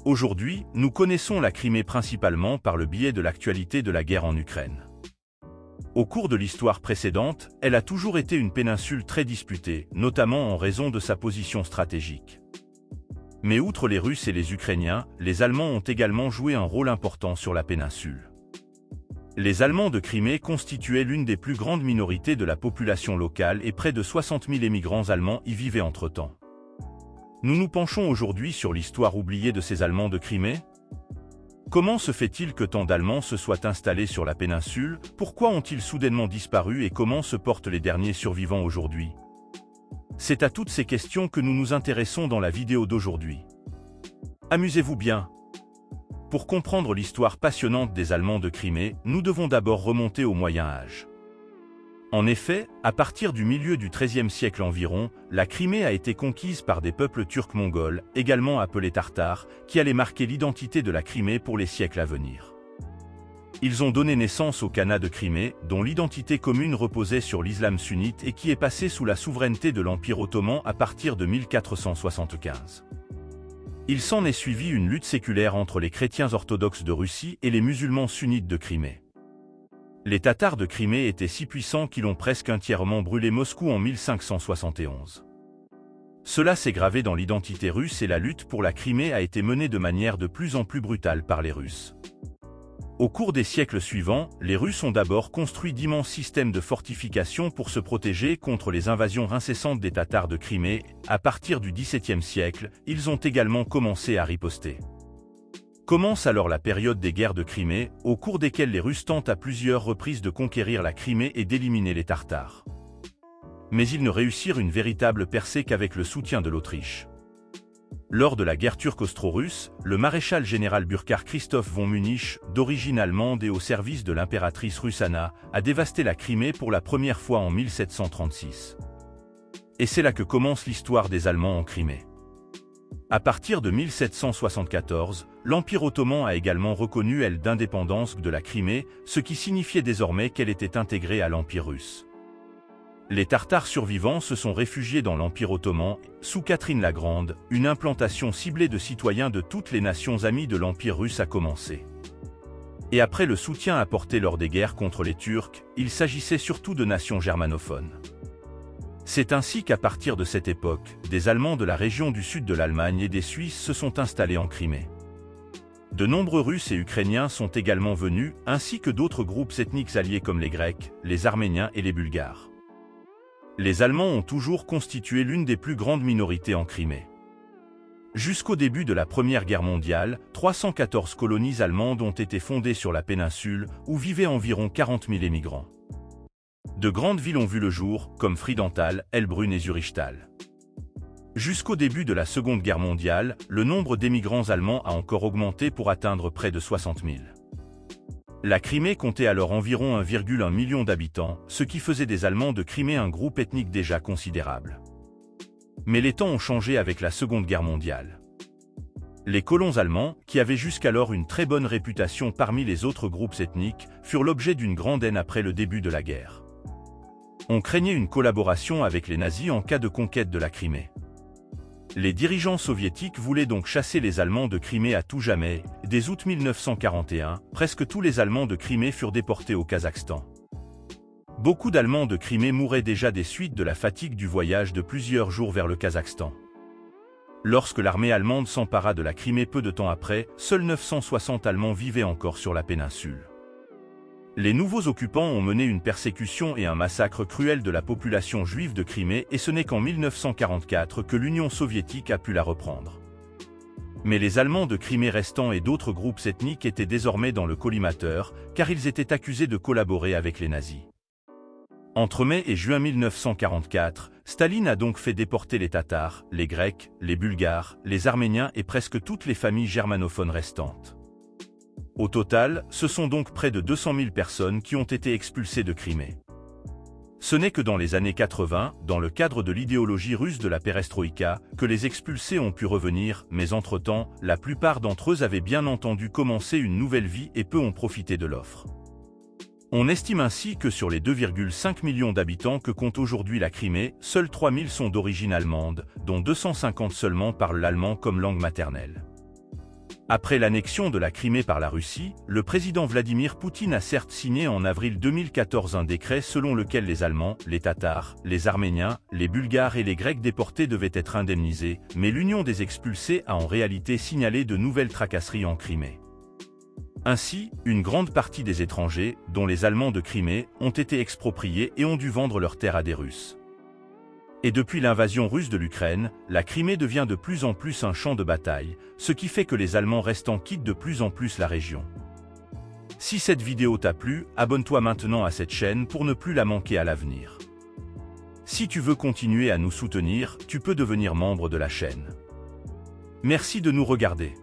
Aujourd'hui, nous connaissons la Crimée principalement par le biais de l'actualité de la guerre en Ukraine. Au cours de l'histoire précédente, elle a toujours été une péninsule très disputée, notamment en raison de sa position stratégique. Mais outre les Russes et les Ukrainiens, les Allemands ont également joué un rôle important sur la péninsule. Les Allemands de Crimée constituaient l'une des plus grandes minorités de la population locale et près de 60 000 émigrants allemands y vivaient entre-temps. Nous nous penchons aujourd'hui sur l'histoire oubliée de ces Allemands de Crimée. Comment se fait-il que tant d'Allemands se soient installés sur la péninsule? Pourquoi ont-ils soudainement disparu et comment se portent les derniers survivants aujourd'hui? C'est à toutes ces questions que nous nous intéressons dans la vidéo d'aujourd'hui. Amusez-vous bien! Pour comprendre l'histoire passionnante des Allemands de Crimée, nous devons d'abord remonter au Moyen Âge. En effet, à partir du milieu du XIIIe siècle environ, la Crimée a été conquise par des peuples turcs mongols, également appelés Tartares, qui allaient marquer l'identité de la Crimée pour les siècles à venir. Ils ont donné naissance au Khanat de Crimée, dont l'identité commune reposait sur l'islam sunnite et qui est passé sous la souveraineté de l'Empire ottoman à partir de 1475. Il s'en est suivi une lutte séculaire entre les chrétiens orthodoxes de Russie et les musulmans sunnites de Crimée. Les Tatars de Crimée étaient si puissants qu'ils ont presque entièrement brûlé Moscou en 1571. Cela s'est gravé dans l'identité russe et la lutte pour la Crimée a été menée de manière de plus en plus brutale par les Russes. Au cours des siècles suivants, les Russes ont d'abord construit d'immenses systèmes de fortifications pour se protéger contre les invasions incessantes des Tatars de Crimée. À partir du XVIIe siècle, ils ont également commencé à riposter. Commence alors la période des guerres de Crimée, au cours desquelles les Russes tentent à plusieurs reprises de conquérir la Crimée et d'éliminer les Tartares. Mais ils ne réussirent une véritable percée qu'avec le soutien de l'Autriche. Lors de la guerre turco-austro-russe, le maréchal général Burkhard Christoph von Münnich, d'origine allemande et au service de l'impératrice russe Anna, a dévasté la Crimée pour la première fois en 1736. Et c'est là que commence l'histoire des Allemands en Crimée. À partir de 1774, l'Empire ottoman a également reconnu l'aile d'indépendance de la Crimée, ce qui signifiait désormais qu'elle était intégrée à l'Empire russe. Les Tartares survivants se sont réfugiés dans l'Empire ottoman. Sous Catherine la Grande, une implantation ciblée de citoyens de toutes les nations amies de l'Empire russe a commencé. Et après le soutien apporté lors des guerres contre les Turcs, il s'agissait surtout de nations germanophones. C'est ainsi qu'à partir de cette époque, des Allemands de la région du sud de l'Allemagne et des Suisses se sont installés en Crimée. De nombreux Russes et Ukrainiens sont également venus, ainsi que d'autres groupes ethniques alliés comme les Grecs, les Arméniens et les Bulgares. Les Allemands ont toujours constitué l'une des plus grandes minorités en Crimée. Jusqu'au début de la Première Guerre mondiale, 314 colonies allemandes ont été fondées sur la péninsule, où vivaient environ 40 000 émigrants. De grandes villes ont vu le jour, comme Friedenthal, Hellbrunn et Zurichtal. Jusqu'au début de la Seconde Guerre mondiale, le nombre d'émigrants allemands a encore augmenté pour atteindre près de 60 000. La Crimée comptait alors environ 1,1 million d'habitants, ce qui faisait des Allemands de Crimée un groupe ethnique déjà considérable. Mais les temps ont changé avec la Seconde Guerre mondiale. Les colons allemands, qui avaient jusqu'alors une très bonne réputation parmi les autres groupes ethniques, furent l'objet d'une grande haine après le début de la guerre. On craignait une collaboration avec les nazis en cas de conquête de la Crimée. Les dirigeants soviétiques voulaient donc chasser les Allemands de Crimée à tout jamais. Dès août 1941, presque tous les Allemands de Crimée furent déportés au Kazakhstan. Beaucoup d'Allemands de Crimée mouraient déjà des suites de la fatigue du voyage de plusieurs jours vers le Kazakhstan. Lorsque l'armée allemande s'empara de la Crimée peu de temps après, seuls 960 Allemands vivaient encore sur la péninsule. Les nouveaux occupants ont mené une persécution et un massacre cruel de la population juive de Crimée et ce n'est qu'en 1944 que l'Union soviétique a pu la reprendre. Mais les Allemands de Crimée restants et d'autres groupes ethniques étaient désormais dans le collimateur, car ils étaient accusés de collaborer avec les nazis. Entre mai et juin 1944, Staline a donc fait déporter les Tatars, les Grecs, les Bulgares, les Arméniens et presque toutes les familles germanophones restantes. Au total, ce sont donc près de 200 000 personnes qui ont été expulsées de Crimée. Ce n'est que dans les années 80, dans le cadre de l'idéologie russe de la perestroïka, que les expulsés ont pu revenir, mais entre-temps, la plupart d'entre eux avaient bien entendu commencé une nouvelle vie et peu ont profité de l'offre. On estime ainsi que sur les 2,5 millions d'habitants que compte aujourd'hui la Crimée, seuls 3 000 sont d'origine allemande, dont 250 seulement parlent l'allemand comme langue maternelle. Après l'annexion de la Crimée par la Russie, le président Vladimir Poutine a certes signé en avril 2014 un décret selon lequel les Allemands, les Tatars, les Arméniens, les Bulgares et les Grecs déportés devaient être indemnisés, mais l'Union des expulsés a en réalité signalé de nouvelles tracasseries en Crimée. Ainsi, une grande partie des étrangers, dont les Allemands de Crimée, ont été expropriés et ont dû vendre leurs terres à des Russes. Et depuis l'invasion russe de l'Ukraine, la Crimée devient de plus en plus un champ de bataille, ce qui fait que les Allemands restants quittent de plus en plus la région. Si cette vidéo t'a plu, abonne-toi maintenant à cette chaîne pour ne plus la manquer à l'avenir. Si tu veux continuer à nous soutenir, tu peux devenir membre de la chaîne. Merci de nous regarder.